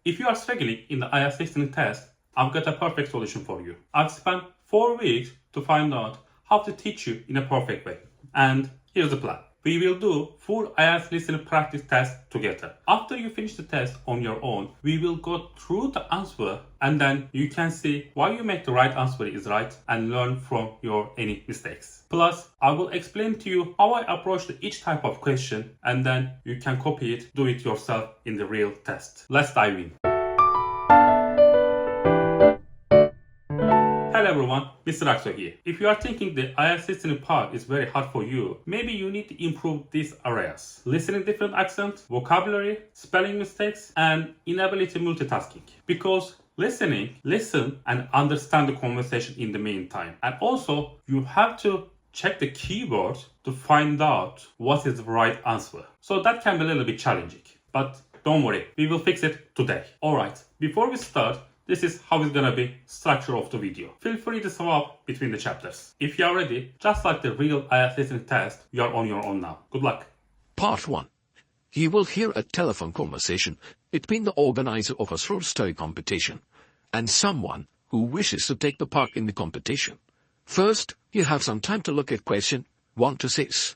If you are struggling in the IELTS listening test, I've got a perfect solution for you. I've spent 4 weeks to find out how to teach you in a perfect way. And here's the plan. We will do full IELTS listening practice test together. After you finish the test on your own, we will go through the answer and then you can see why you make the right answer is right and learn from your any mistakes. Plus, I will explain to you how I approach each type of question and then you can copy it, do it yourself in the real test. Let's dive in. Hello everyone, Mr. Akso here. If you are thinking the IELTS listening part is very hard for you, maybe you need to improve these areas. Listening different accents, vocabulary, spelling mistakes, and inability multitasking. Because listen and understand the conversation in the meantime. And also, you have to check the keywords to find out what is the right answer. So that can be a little bit challenging. But don't worry, we will fix it today. Alright, before we start, this is how it's gonna be structure of the video. Feel free to swap between the chapters. If you are ready, just like the real IELTS listening test, you are on your own now. Good luck. Part 1. You will hear a telephone conversation between the organizer of a short story competition and someone who wishes to take the part in the competition. First, you have some time to look at question 1 to 6.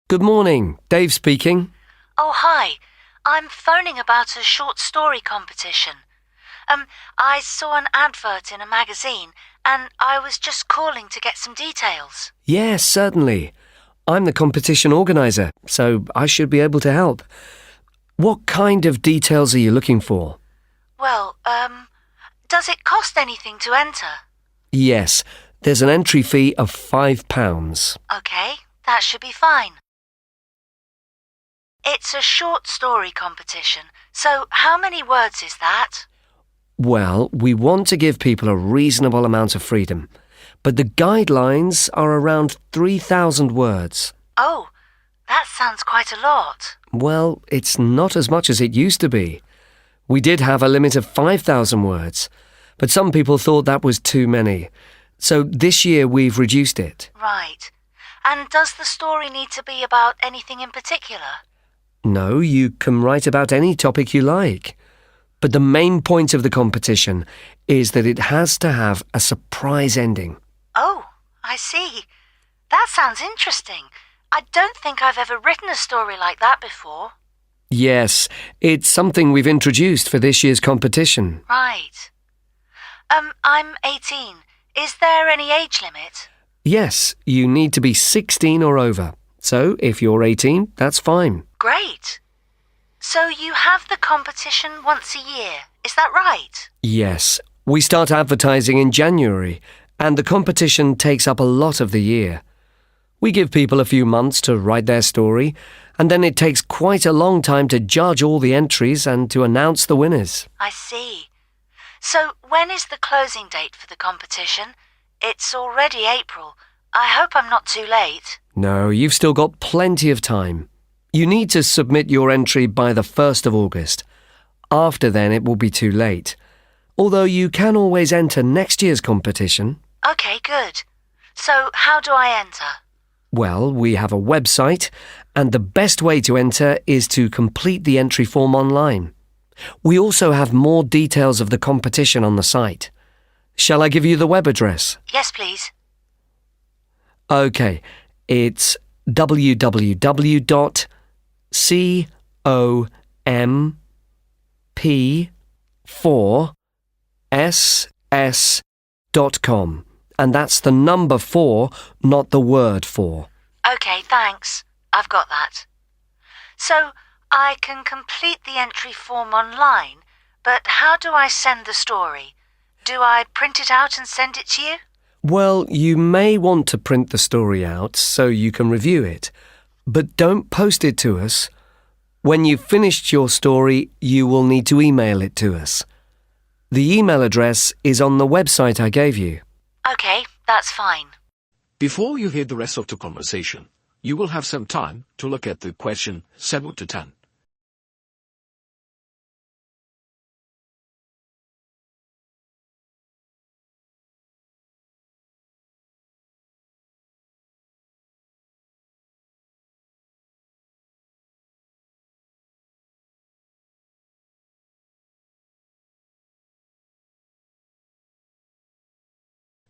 Good morning, Dave speaking. Oh, hi. I'm phoning about a short story competition. I saw an advert in a magazine and I was just calling to get some details. Yes, certainly. I'm the competition organizer, so I should be able to help. What kind of details are you looking for? Well, does it cost anything to enter? Yes, there's an entry fee of £5. Okay, that should be fine. It's a short story competition, so how many words is that? Well, we want to give people a reasonable amount of freedom, but the guidelines are around 3,000 words. Oh, that sounds quite a lot. Well, it's not as much as it used to be. We did have a limit of 5,000 words, but some people thought that was too many. So this year we've reduced it. Right. And does the story need to be about anything in particular? No, you can write about any topic you like. But the main point of the competition is that it has to have a surprise ending. Oh, I see. That sounds interesting. I don't think I've ever written a story like that before. Yes, it's something we've introduced for this year's competition. Right. I'm 18. Is there any age limit? Yes, you need to be 16 or over. So if you're 18, that's fine. Great. So you have the competition once a year, is that right? Yes, we start advertising in January, and the competition takes up a lot of the year. We give people a few months to write their story, and then it takes quite a long time to judge all the entries and to announce the winners. I see. So when is the closing date for the competition? It's already April. I hope I'm not too late. No, you've still got plenty of time. You need to submit your entry by the 1st of August. After then, it will be too late. Although you can always enter next year's competition. Okay, good. So how do I enter? Well, we have a website, and the best way to enter is to complete the entry form online. We also have more details of the competition on the site. Shall I give you the web address? Yes, please. Okay, it's www.comp4ss.com, and that's the number 4, not the word 4. Okay, thanks. I've got that. So I can complete the entry form online, but how do I send the story? Do I print it out and send it to you? Well, you may want to print the story out so you can review it, but don't post it to us. When you've finished your story, you will need to email it to us. The email address is on the website I gave you. Okay, that's fine. Before you hear the rest of the conversation, you will have some time to look at the question 7 to 10.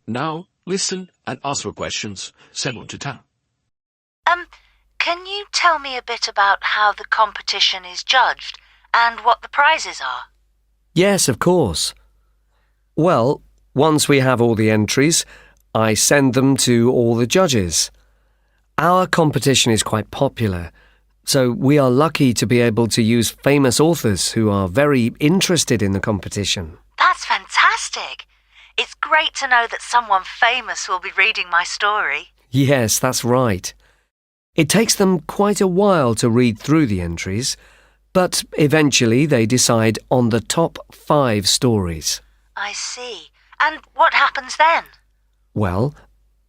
Now, listen and answer questions 7 to 10. Can you tell me a bit about how the competition is judged and what the prizes are? Yes, of course. Well, once we have all the entries, I send them to all the judges. Our competition is quite popular, so we are lucky to be able to use famous authors who are very interested in the competition. That's fantastic. It's great to know that someone famous will be reading my story. Yes, that's right. It takes them quite a while to read through the entries, but eventually they decide on the top 5 stories. I see. And what happens then? Well,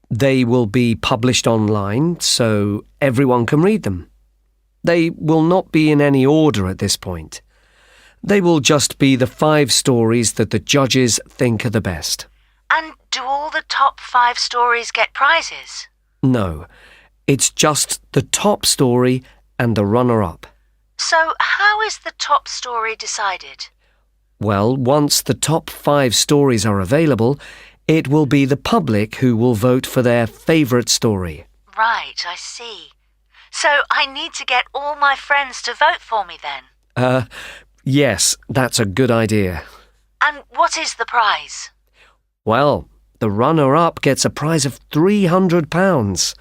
they will be published online so everyone can read them. They will not be in any order at this point. They will just be the 5 stories that the judges think are the best. And do all the top 5 stories get prizes? No, it's just the top story and the runner-up. So how is the top story decided? Well, once the top 5 stories are available, it will be the public who will vote for their favourite story. Right, I see. So I need to get all my friends to vote for me then? Yes, that's a good idea. And what is the prize? Well, the runner-up gets a prize of £300.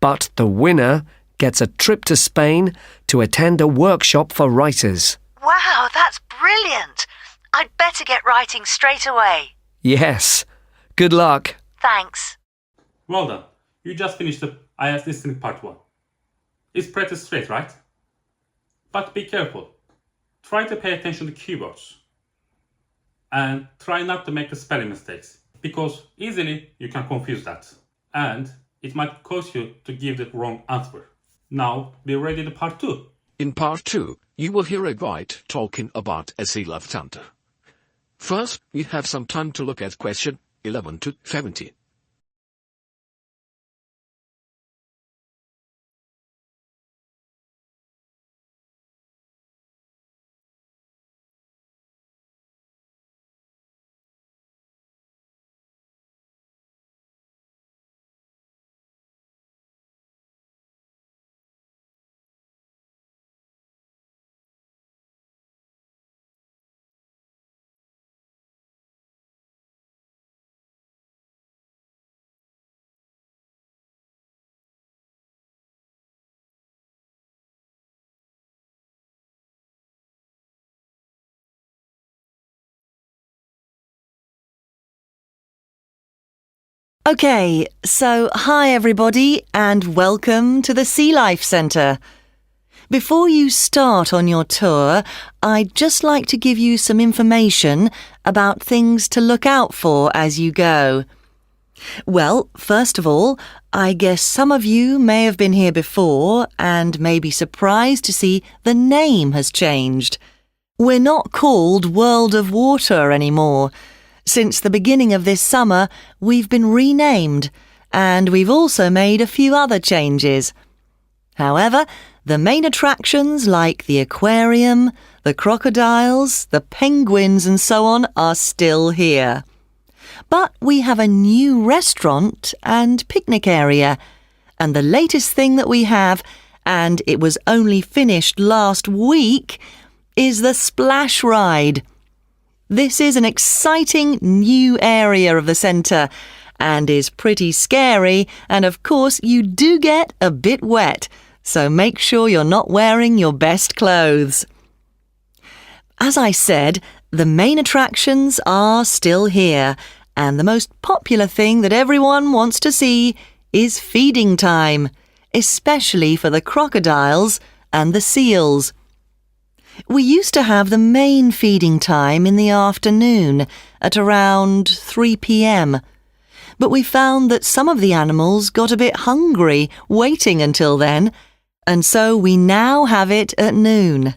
But the winner gets a trip to Spain to attend a workshop for writers. Wow, that's brilliant! I'd better get writing straight away. Yes. Good luck. Thanks. Well done. You just finished the IELTS Listening Part 1. It's pretty straight, right? But be careful. Try to pay attention to keywords. And try not to make the spelling mistakes, because easily you can confuse that. And it might cause you to give the wrong answer. Now, be ready to Part 2. In Part 2, you will hear a guide talking about a sea life center. First, we have some time to look at question 11 to 17. Okay, so hi everybody and welcome to the Sea Life Centre. Before you start on your tour, I'd just like to give you some information about things to look out for as you go. Well, first of all, I guess some of you may have been here before and may be surprised to see the name has changed. We're not called World of Water anymore. Since the beginning of this summer, we've been renamed, and we've also made a few other changes. However, the main attractions like the aquarium, the crocodiles, the penguins and so on are still here. But we have a new restaurant and picnic area, and the latest thing that we have, and it was only finished last week, is the splash ride. This is an exciting new area of the centre and is pretty scary, and of course you do get a bit wet, so make sure you're not wearing your best clothes. As I said, the main attractions are still here, and the most popular thing that everyone wants to see is feeding time, especially for the crocodiles and the seals. We used to have the main feeding time in the afternoon at around 3 p.m. But we found that some of the animals got a bit hungry waiting until then, and so we now have it at noon.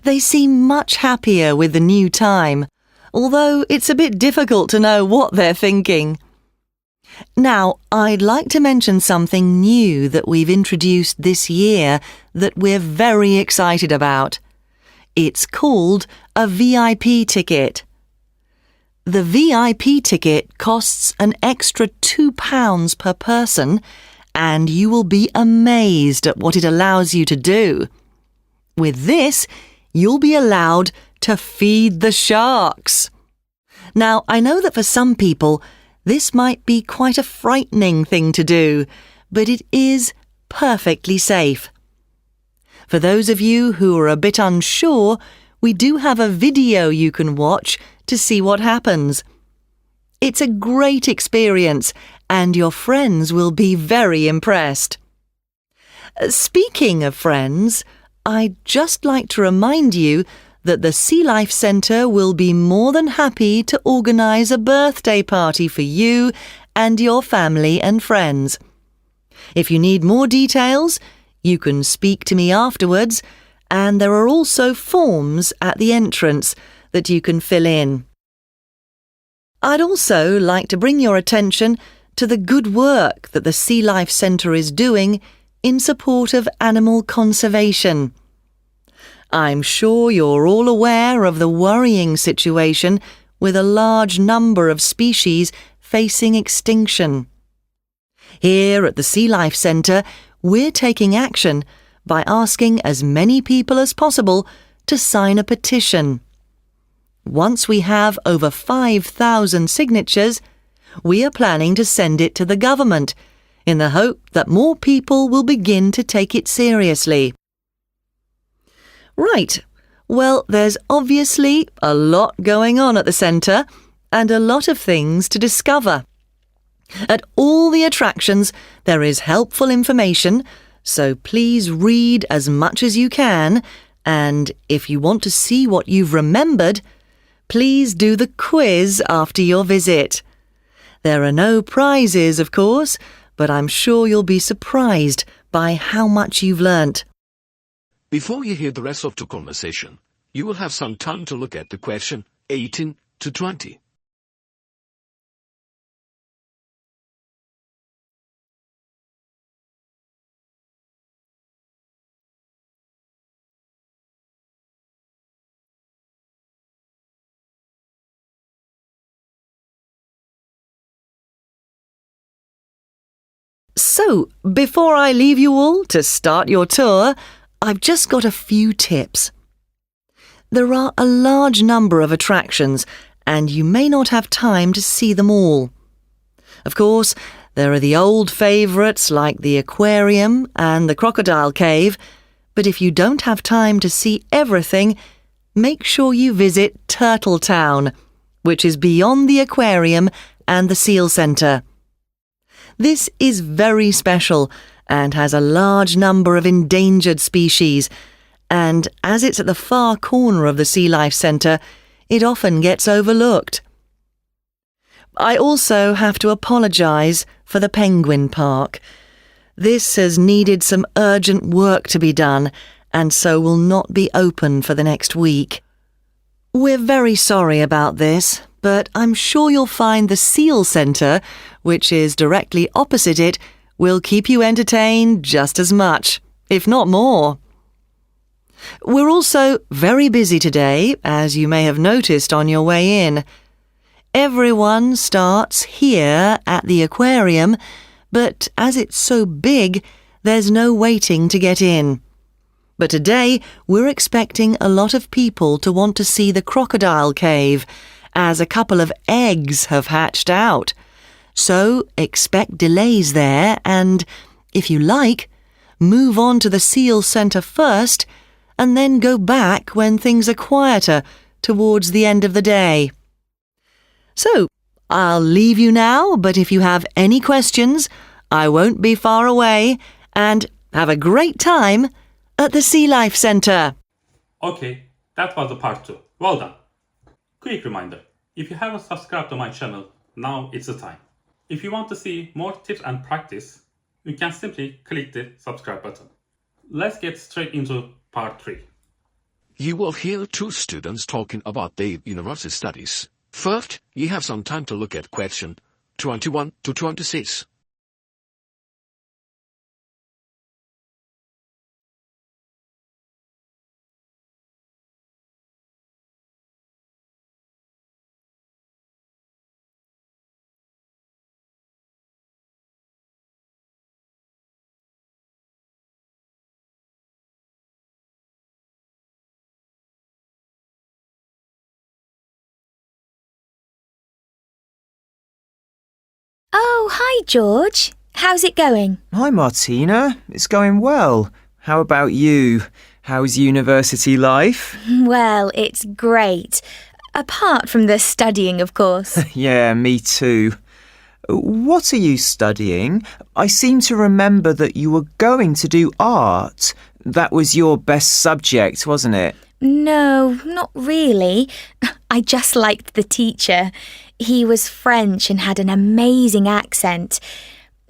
They seem much happier with the new time, although it's a bit difficult to know what they're thinking. Now, I'd like to mention something new that we've introduced this year that we're very excited about. It's called a VIP ticket. The VIP ticket costs an extra £2 per person, and you will be amazed at what it allows you to do. With this, you'll be allowed to feed the sharks. Now, I know that for some people, this might be quite a frightening thing to do, but it is perfectly safe. For those of you who are a bit unsure, we do have a video you can watch to see what happens. It's a great experience, and your friends will be very impressed. Speaking of friends, I'd just like to remind you that the Sea Life Centre will be more than happy to organise a birthday party for you and your family and friends. If you need more details, you can speak to me afterwards, and there are also forms at the entrance that you can fill in. I'd also like to bring your attention to the good work that the Sea Life Centre is doing in support of animal conservation. I'm sure you're all aware of the worrying situation with a large number of species facing extinction. Here at the Sea Life Centre, we're taking action by asking as many people as possible to sign a petition. Once we have over 5,000 signatures, we are planning to send it to the government in the hope that more people will begin to take it seriously. Right, well, there's obviously a lot going on at the centre and a lot of things to discover. At all the attractions, there is helpful information, so please read as much as you can, and if you want to see what you've remembered, please do the quiz after your visit. There are no prizes, of course, but I'm sure you'll be surprised by how much you've learnt. Before you hear the rest of the conversation, you will have some time to look at the question 18 to 20. So, before I leave you all to start your tour, I've just got a few tips. There are a large number of attractions, and you may not have time to see them all. Of course, there are the old favourites like the aquarium and the crocodile cave, but if you don't have time to see everything, make sure you visit Turtle Town, which is beyond the aquarium and the seal centre. This is very special and has a large number of endangered species, and as it's at the far corner of the Sea Life Centre, it often gets overlooked. I also have to apologise for the Penguin Park. This has needed some urgent work to be done, and so will not be open for the next week. We're very sorry about this, but I'm sure you'll find the Seal Centre, which is directly opposite it, will keep you entertained just as much, if not more. We're also very busy today, as you may have noticed on your way in. Everyone starts here at the aquarium, but as it's so big, there's no waiting to get in. But today, we're expecting a lot of people to want to see the crocodile cave, as a couple of eggs have hatched out. So expect delays there and, if you like, move on to the Seal Centre first and then go back when things are quieter towards the end of the day. So, I'll leave you now, but if you have any questions, I won't be far away, and have a great time at the Sea Life Centre. Okay, that was the part 2. Well done. Quick reminder, if you haven't subscribed to my channel, now it's the time. If you want to see more tips and practice, you can simply click the subscribe button. Let's get straight into part 3. You will hear two students talking about their university studies. First, you have some time to look at question 21 to 26. Oh, hi, George. How's it going? Hi, Martina. It's going well. How about you? How's university life? Well, it's great. Apart from the studying, of course. Yeah, me too. What are you studying? I seem to remember that you were going to do art. That was your best subject, wasn't it? No, not really. I just liked the teacher. He was French and had an amazing accent.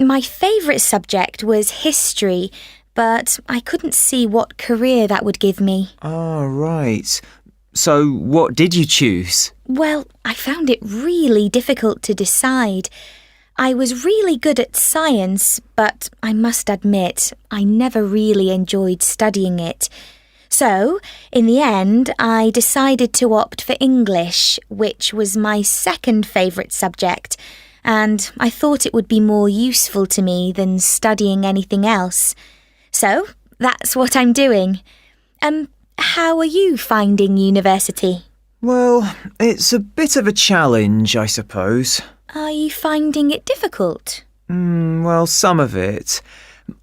My favourite subject was history, but I couldn't see what career that would give me. Ah, right. So what did you choose? Well, I found it really difficult to decide. I was really good at science, but I must admit, I never really enjoyed studying it. So, in the end, I decided to opt for English, which was my second favourite subject, and I thought it would be more useful to me than studying anything else. So, that's what I'm doing. How are you finding university? Well, it's a bit of a challenge, I suppose. Are you finding it difficult? Well, some of it.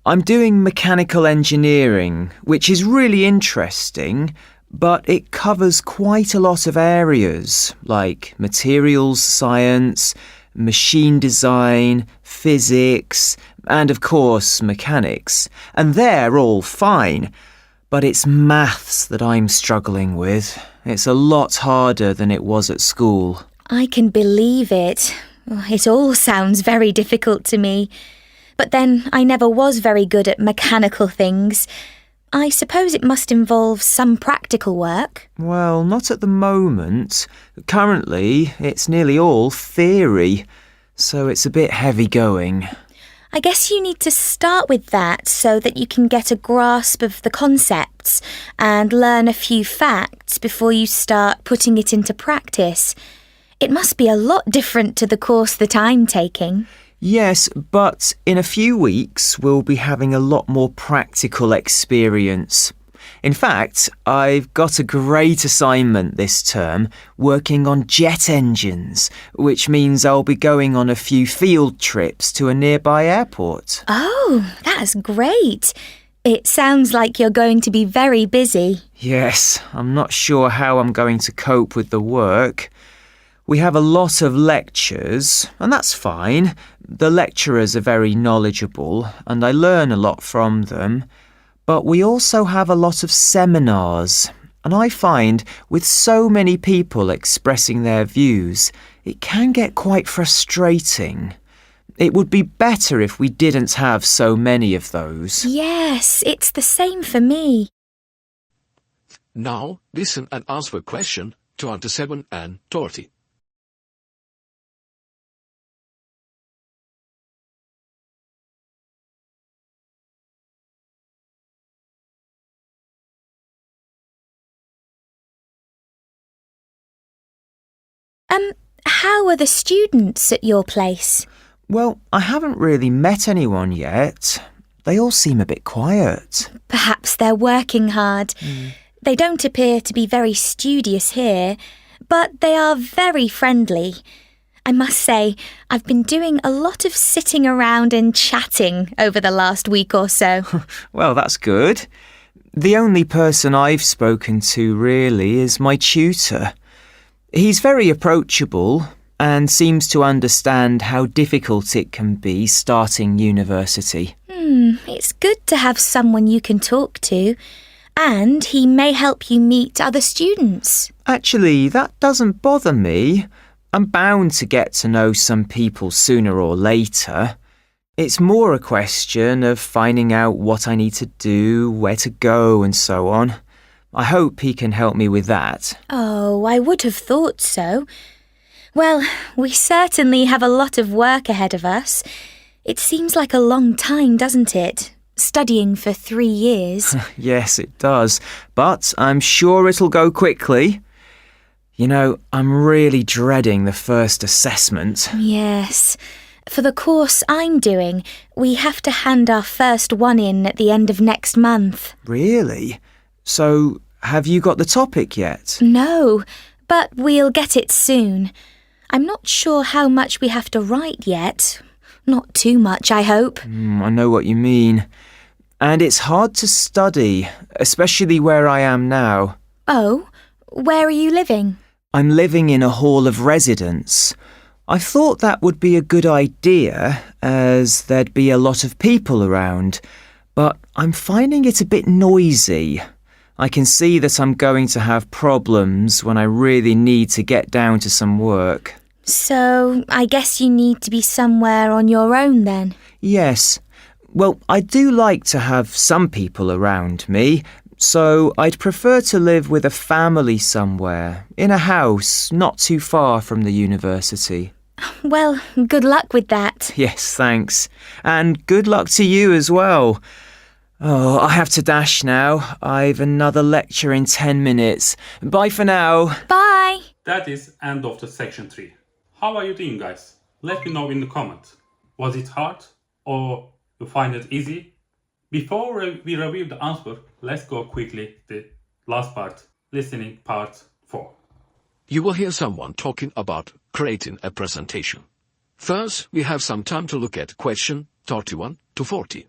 I'm doing mechanical engineering, which is really interesting, but it covers quite a lot of areas, like materials science, machine design, physics, and of course mechanics. And they're all fine, but it's maths that I'm struggling with. It's a lot harder than it was at school. I can believe it. It all sounds very difficult to me. But then I never was very good at mechanical things. I suppose it must involve some practical work. Well, not at the moment. Currently, it's nearly all theory, so it's a bit heavy going. I guess you need to start with that so that you can get a grasp of the concepts and learn a few facts before you start putting it into practice. It must be a lot different to the course that I'm taking. Yes, but in a few weeks we'll be having a lot more practical experience. In fact, I've got a great assignment this term working on jet engines, which means I'll be going on a few field trips to a nearby airport. Oh, that's great. It sounds like you're going to be very busy. Yes, I'm not sure how I'm going to cope with the work. We have a lot of lectures, and that's fine. The lecturers are very knowledgeable, and I learn a lot from them. But we also have a lot of seminars, and I find with so many people expressing their views, it can get quite frustrating. It would be better if we didn't have so many of those. Yes, it's the same for me. Now, listen and answer question 27 and 30. How are the students at your place? Well, I haven't really met anyone yet. They all seem a bit quiet. Perhaps they're working hard. They don't appear to be very studious here, but they are very friendly. I must say, I've been doing a lot of sitting around and chatting over the last week or so. Well, that's good. The only person I've spoken to really is my tutor. He's very approachable and seems to understand how difficult it can be starting university. It's good to have someone you can talk to. And he may help you meet other students. Actually, that doesn't bother me. I'm bound to get to know some people sooner or later. It's more a question of finding out what I need to do, where to go, and so on. I hope he can help me with that. Oh, I would have thought so. Well, we certainly have a lot of work ahead of us. It seems like a long time, doesn't it? Studying for 3 years. Yes, it does. But I'm sure it'll go quickly. You know, I'm really dreading the first assessment. Yes. For the course I'm doing, we have to hand our first one in at the end of next month. Really? So, have you got the topic yet? No, but we'll get it soon. I'm not sure how much we have to write yet. Not too much, I hope. I know what you mean. And it's hard to study, especially where I am now. Oh, where are you living? I'm living in a hall of residence. I thought that would be a good idea, as there'd be a lot of people around, but I'm finding it a bit noisy. I can see that I'm going to have problems when I really need to get down to some work. So, I guess you need to be somewhere on your own then? Yes. Well, I do like to have some people around me, so I'd prefer to live with a family somewhere, in a house not too far from the university. Well, good luck with that. Yes, thanks. And good luck to you as well. Oh, I have to dash now. I've another lecture in 10 minutes. Bye for now. Bye. That is end of the section 3. How are you doing, guys? Let me know in the comments. Was it hard or you find it easy? Before we review the answer, let's go quickly the last part, listening part 4. You will hear someone talking about creating a presentation. First, we have some time to look at question 31 to 40.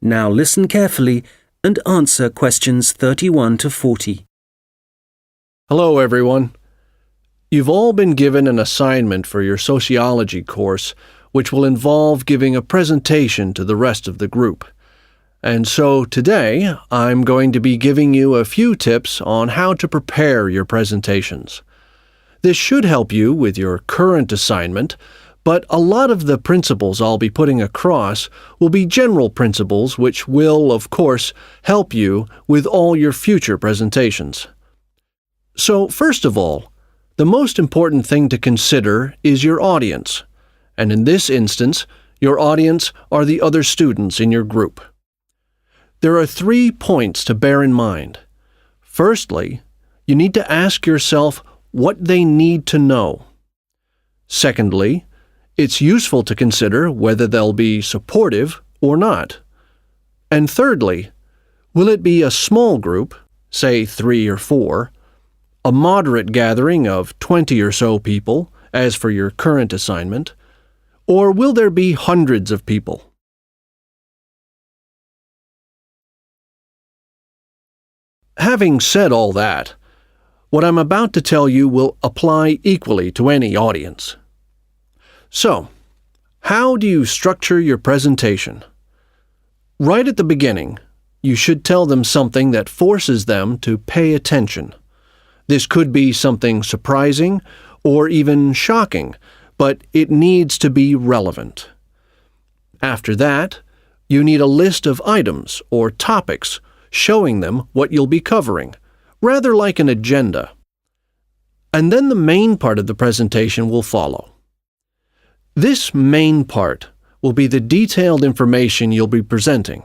Now listen carefully and answer questions 31 to 40. Hello, everyone. You've all been given an assignment for your sociology course, which will involve giving a presentation to the rest of the group. And so today, I'm going to be giving you a few tips on how to prepare your presentations. This should help you with your current assignment, but a lot of the principles I'll be putting across will be general principles which will, of course, help you with all your future presentations. So, first of all, the most important thing to consider is your audience, and in this instance, your audience are the other students in your group. There are 3 points to bear in mind. Firstly, you need to ask yourself what they need to know. Secondly, it's useful to consider whether they'll be supportive or not. And thirdly, will it be a small group, say 3 or 4, a moderate gathering of 20 or so people, as for your current assignment, or will there be hundreds of people? Having said all that, what I'm about to tell you will apply equally to any audience. So, how do you structure your presentation? Right at the beginning, you should tell them something that forces them to pay attention. This could be something surprising or even shocking, but it needs to be relevant. After that, you need a list of items or topics showing them what you'll be covering, rather like an agenda. And then the main part of the presentation will follow. This main part will be the detailed information you'll be presenting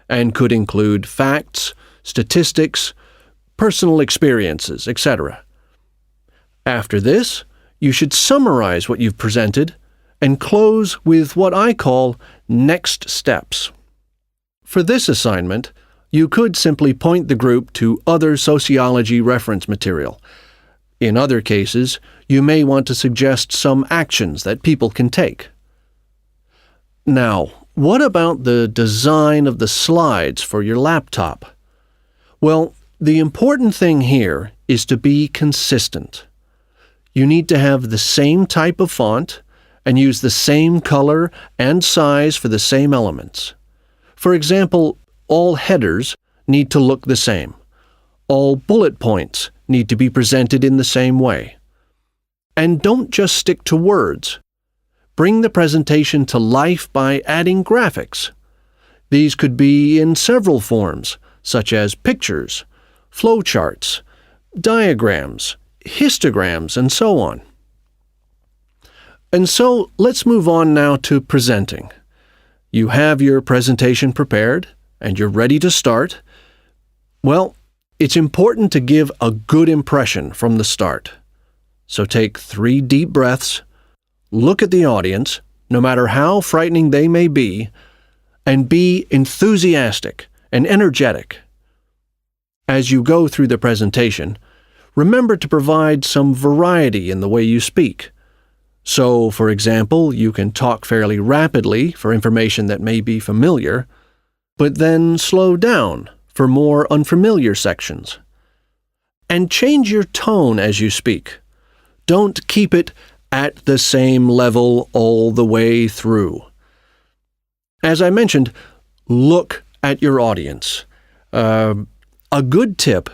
and could include facts, statistics, personal experiences, etc. After this, you should summarize what you've presented and close with what I call next steps. For this assignment, You could simply point the group to other sociology reference material. In other cases, you may want to suggest some actions that people can take. Now, what about the design of the slides for your laptop? Well, the important thing here is to be consistent. You need to have the same type of font and use the same color and size for the same elements. For example, all headers need to look the same. All bullet points need to be presented in the same way. And don't just stick to words. Bring the presentation to life by adding graphics. These could be in several forms, such as pictures, flowcharts, diagrams, histograms, and so on. And so let's move on now to presenting. You have your presentation prepared, and you're ready to start. Well, it's important to give a good impression from the start. So take 3 deep breaths, look at the audience, no matter how frightening they may be, and be enthusiastic and energetic. As you go through the presentation, remember to provide some variety in the way you speak. So, for example, you can talk fairly rapidly for information that may be familiar, but then slow down for more unfamiliar sections. And change your tone as you speak. Don't keep it at the same level all the way through. As I mentioned, look at your audience. A good tip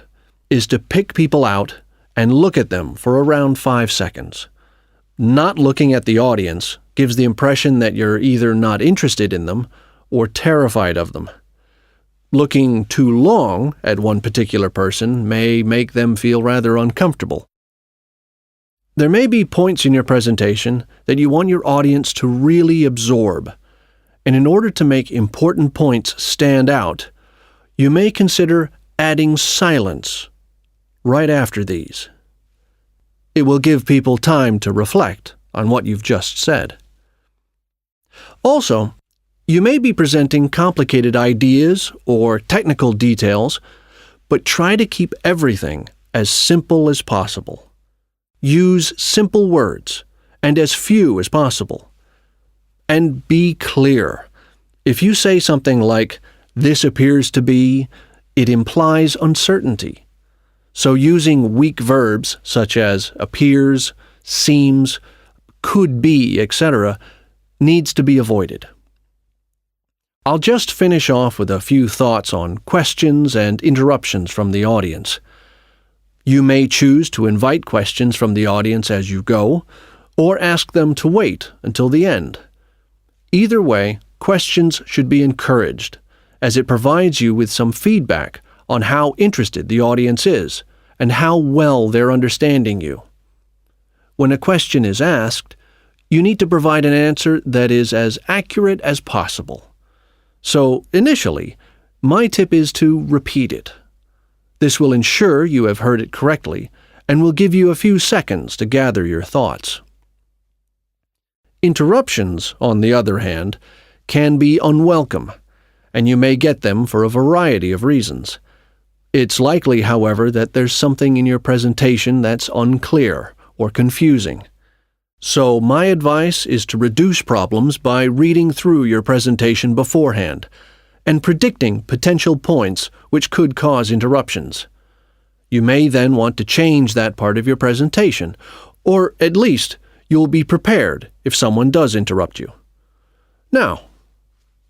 is to pick people out and look at them for around 5 seconds. Not looking at the audience gives the impression that you're either not interested in them or terrified of them. Looking too long at one particular person may make them feel rather uncomfortable. There may be points in your presentation that you want your audience to really absorb, and in order to make important points stand out, you may consider adding silence right after these. It will give people time to reflect on what you've just said. Also, you may be presenting complicated ideas or technical details, but try to keep everything as simple as possible. Use simple words and as few as possible. And be clear. If you say something like, "This appears to be," it implies uncertainty. So using weak verbs such as appears, seems, could be, etc., needs to be avoided. I'll just finish off with a few thoughts on questions and interruptions from the audience. You may choose to invite questions from the audience as you go, or ask them to wait until the end. Either way, questions should be encouraged, as it provides you with some feedback on how interested the audience is and how well they're understanding you. When a question is asked, you need to provide an answer that is as accurate as possible. So, initially, my tip is to repeat it. This will ensure you have heard it correctly and will give you a few seconds to gather your thoughts. Interruptions, on the other hand, can be unwelcome, and you may get them for a variety of reasons. It's likely, however, that there's something in your presentation that's unclear or confusing. So my advice is to reduce problems by reading through your presentation beforehand and predicting potential points which could cause interruptions. You may then want to change that part of your presentation, or at least you'll be prepared if someone does interrupt you. Now,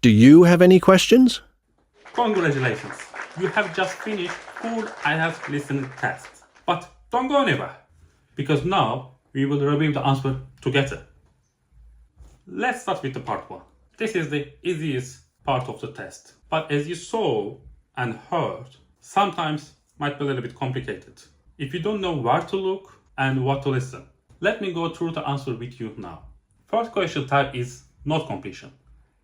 do you have any questions? Congratulations! You have just finished full IELTS listening test. But don't go anywhere, because now we will review the answer together. Let's start with the part 1. This is the easiest part of the test. But as you saw and heard, sometimes might be a little bit complicated if you don't know where to look and what to listen. Let me go through the answer with you now. First question type is not completion.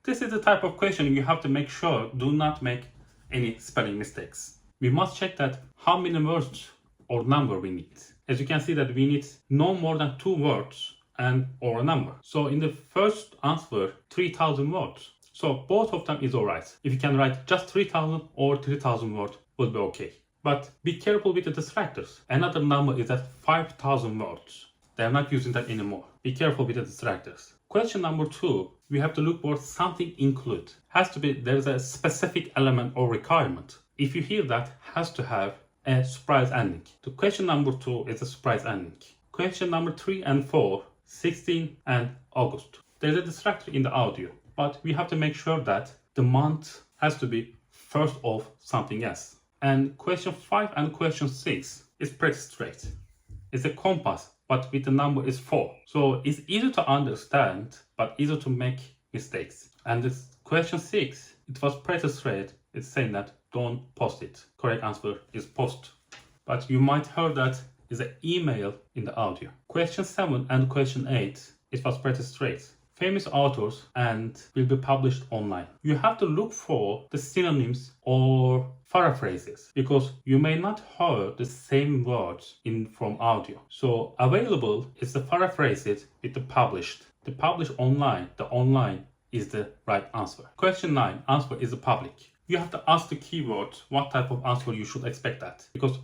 This is the type of question you have to make sure do not make any spelling mistakes. We must check that how many words or number we need. As you can see that we need no more than 2 words and or a number. So in the first answer, 3,000 words. So both of them is alright. If you can write just 3000 or 3000 words, would be okay. But be careful with the distractors. Another number is at 5000 words. They are not using that anymore. Be careful with the distractors. Question number 2, we have to look for something include. Has to be, there's a specific element or requirement. If you hear that, has to have a surprise ending. The question number 2 is a surprise ending. Question number 3 and 4, 16 and August. There's a distractor in the audio, but we have to make sure that the month has to be first of something else. And question 5 and question 6 is pretty straight. It's a compass, but with the number is 4. So it's easy to understand, but easy to make mistakes. And this question 6, it was pretty straight. It's saying that don't post it. Correct answer is post. But you might heard that is an email in the audio. Question 7 and question 8, it was pretty straight. Famous authors and will be published online. You have to look for the synonyms or paraphrases because you may not hear the same words from audio. So available is the paraphrases with the published. The published online, the online is the right answer. Question 9, answer is the public. You have to ask the keywords what type of answer you should expect that. Because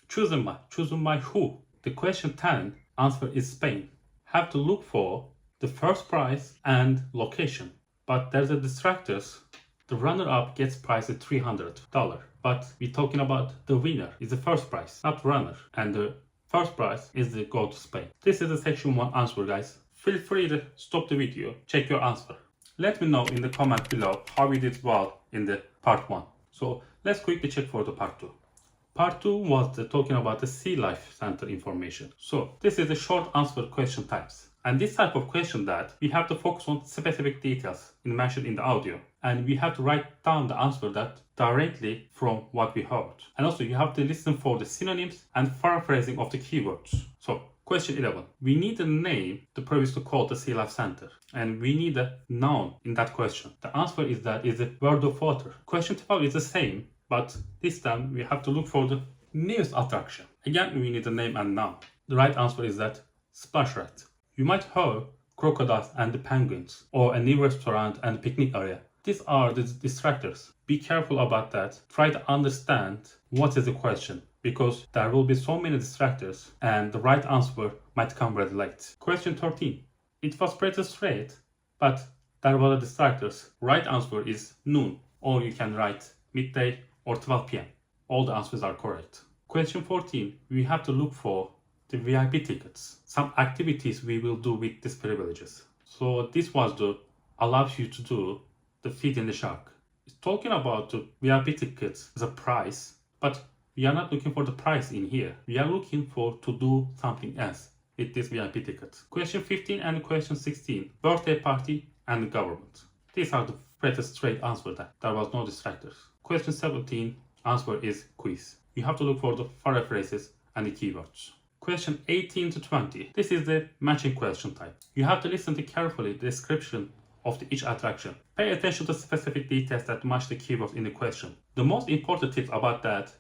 chosen by who? The question 10, answer is Spain. Have to look for the first prize and location. But there's a distractors. The runner-up gets prize at $300. But we're talking about the winner is the first prize, not runner. And the first prize is the go to Spain. This is the section 1 answer, guys. Feel free to stop the video, check your answer. Let me know in the comment below how you did well in the part 1. So let's quickly check for the part 2. Part 2 was talking about the Sea Life Center information. So this is the short answer question types. And this type of question that we have to focus on specific details mentioned in the audio. And we have to write down the answer that directly from what we heard. And also you have to listen for the synonyms and paraphrasing of the keywords. So question 11. We need a name to previously call the Sea Life Center. And we need a noun in that question. The answer is that is a word of water. Question 12 is the same, but this time we have to look for the newest attraction. Again, we need a name and noun. The right answer is that splash rat. You might hear crocodiles and the penguins, or a new restaurant and picnic area. These are the distractors. Be careful about that. Try to understand what is the question, because there will be so many distractors and the right answer might come very late. Question 13. It was pretty straight, but there were distractors. Right answer is noon, or you can write midday or 12 p.m. All the answers are correct. Question 14. We have to look for the VIP tickets, some activities we will do with these privileges. So this was the allows you to do the feed in the shark. It's talking about the VIP tickets as a price, but we are not looking for the price in here. We are looking for to do something else with this VIP ticket. Question 15 and question 16, birthday party and government. These are the pretty straight answer that there was no distractors. Question 17, answer is quiz. You have to look for the paraphrases and the keywords. Question 18 to 20. This is the matching question type. You have to listen to carefully the description of each attraction. Pay attention to specific details that match the keywords in the question. The most important tip about that,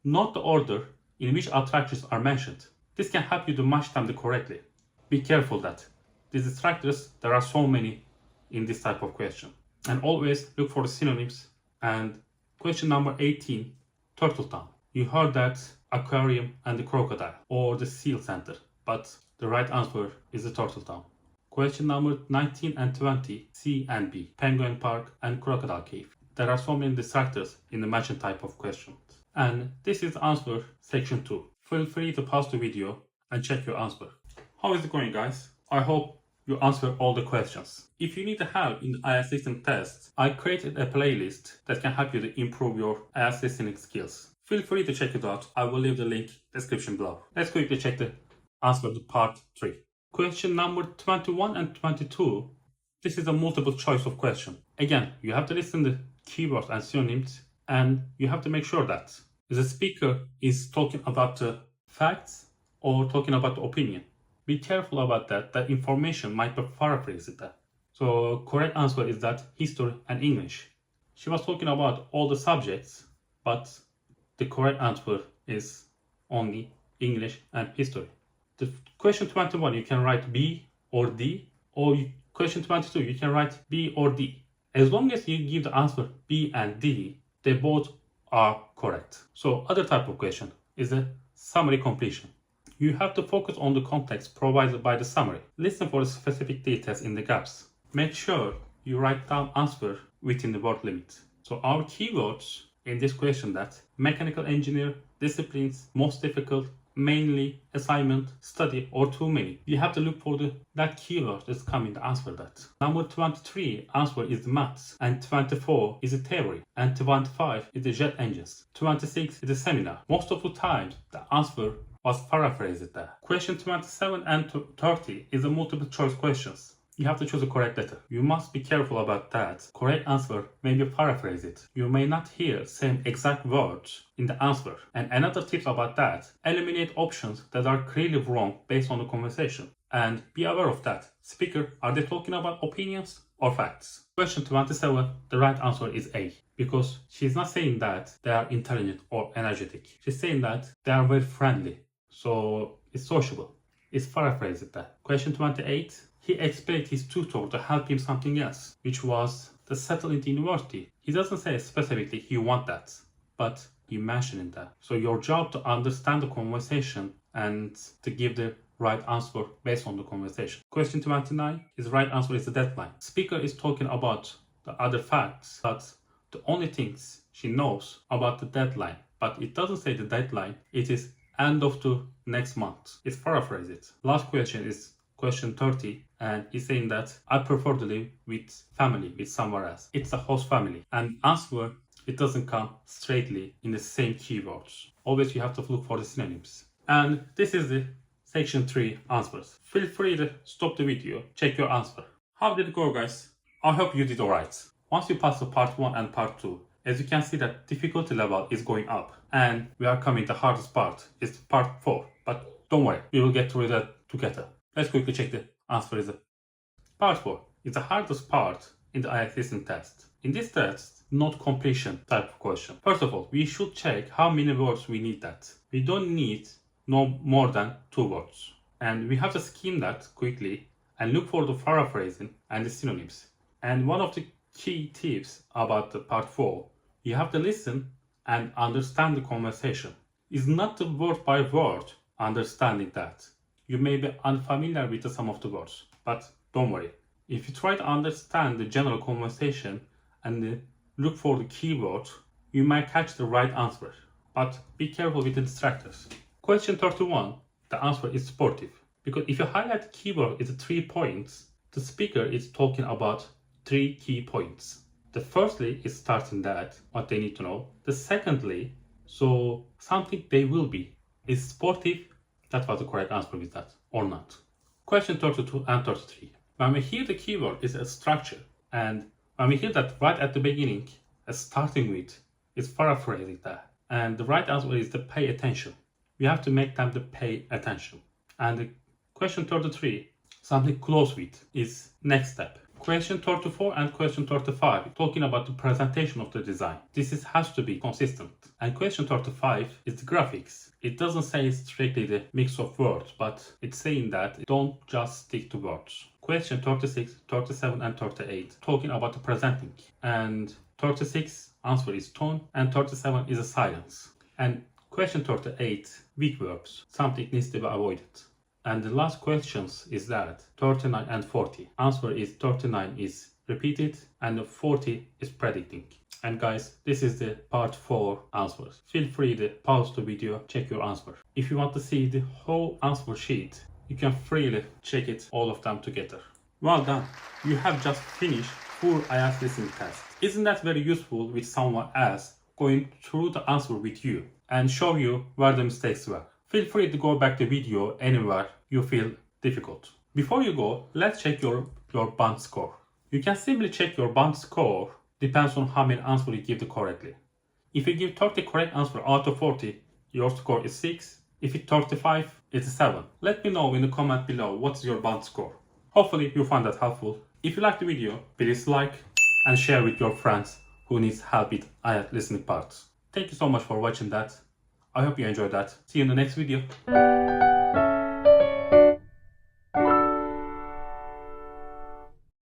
note the order in which attractions are mentioned. This can help you to match them correctly. Be careful that these distractors, there are so many in this type of question. And always look for the synonyms. And question number 18, Turtle Town. You heard that aquarium and the crocodile or the seal center, but the right answer is the Turtle Town. Question number 19 and 20, C and B, Penguin Park and Crocodile Cave. There are so many distractors in the matching type of questions. And this is answer section 2. Feel free to pause the video and check your answer. How is it going, guys? I hope you answer all the questions. If you need help in the IELTS listening test, I created a playlist that can help you to improve your IELTS listening skills. Feel free to check it out. I will leave the link description below. Let's quickly check the answer to part 3. Question number 21 and 22. This is a multiple choice of question. Again, you have to listen to keywords and synonyms, and you have to make sure that the speaker is talking about the facts or talking about the opinion. Be careful about that. That information might be paraphrased. So correct answer is that history and English. She was talking about all the subjects, but the correct answer is only English and history. The question 21, you can write B or D, or question 22, you can write B or D. As long as you give the answer B and D, they both are correct. So other type of question is a summary completion. You have to focus on the context provided by the summary. Listen for the specific details in the gaps. Make sure you write down answer within the word limit. So our keywords in this question that mechanical engineer, disciplines, most difficult, mainly, assignment, study, or too many. You have to look for that keyword that's coming to answer that. Number 23 answer is the maths, and 24 is the theory, and 25 is the jet engines. 26 is the seminar. Most of the time the answer was paraphrased there. Question 27 and 30 is the multiple choice questions. You have to choose a correct letter. You must be careful about that. Correct answer may be paraphrased. You may not hear same exact words in the answer. And another tip about that, eliminate options that are clearly wrong based on the conversation. And be aware of that. Speaker, are they talking about opinions or facts? Question 27, the right answer is A. Because she's not saying that they are intelligent or energetic. She's saying that they are very friendly. So it's sociable. It's paraphrased there. Question 28. He expected his tutor to help him something else, which was to settle into university. He doesn't say specifically he wants that, but he mentioned that. So your job to understand the conversation and to give the right answer based on the conversation. Question 29, his right answer is the deadline. Speaker is talking about the other facts, but the only things she knows about the deadline, but it doesn't say the deadline, it is end of the next month. It's paraphrased. Last question is question 30, and he's saying that I prefer to live with family, with somewhere else. It's a host family. And answer, it doesn't come straightly in the same keywords. Always you have to look for the synonyms. And this is the section 3 answers. Feel free to stop the video, check your answer. How did it go, guys? I hope you did alright. Once you pass the part 1 and part 2, as you can see that difficulty level is going up. And we are coming to the hardest part, it's part 4. But don't worry, we will get through that together. Let's quickly check the answer. Part 4 is the hardest part in the IELTS listening test. In this test, not completion type of question. First of all, we should check how many words we need that. We don't need no more than 2 words. And we have to skim that quickly and look for the paraphrasing and the synonyms. And one of the key tips about the part 4, you have to listen and understand the conversation. It's not the word by word understanding that. You may be unfamiliar with some of the words, but don't worry. If you try to understand the general conversation and look for the keyword, you might catch the right answer. But be careful with the distractors. Question 31, the answer is sportive. Because if you highlight the keyword, it's 3 points. The speaker is talking about 3 key points. The firstly is starting that, what they need to know. The secondly, so something they will be. Is sportive? That was the correct answer with that, or not. Question 32 and 33. When we hear the keyword is a structure, and when we hear that right at the beginning, starting with, it's paraphrasing that. And the right answer is to pay attention. We have to make them to pay attention. And the question 33, something close with, is next step. Question 34 and question 35, talking about the presentation of the design. This has to be consistent. And question 35 is the graphics. It doesn't say strictly the mix of words, but it's saying that don't just stick to words. Question 36, 37 and 38, talking about the presenting. And 36 answer is tone, and 37 is a silence. And question 38, weak verbs, something needs to be avoided. And the last questions is that 39 and 40. Answer is 39 is repeated and 40 is predicting. And guys, this is the part 4 answers. Feel free to pause the video, check your answer. If you want to see the whole answer sheet, you can freely check it all of them together. Well done. You have just finished full IELTS listening test. Isn't that very useful with someone else going through the answer with you and show you where the mistakes were? Feel free to go back the video anywhere you feel difficult. Before you go, let's check your band score. You can simply check your band score, depends on how many answers you give correctly. If you give 30 correct answers out of 40, your score is 6. If it's 35, it's 7. Let me know in the comment below what's your band score. Hopefully you find that helpful. If you like the video, please like and share with your friends who needs help with IELTS listening parts. Thank you so much for watching that. I hope you enjoyed that. See you in the next video.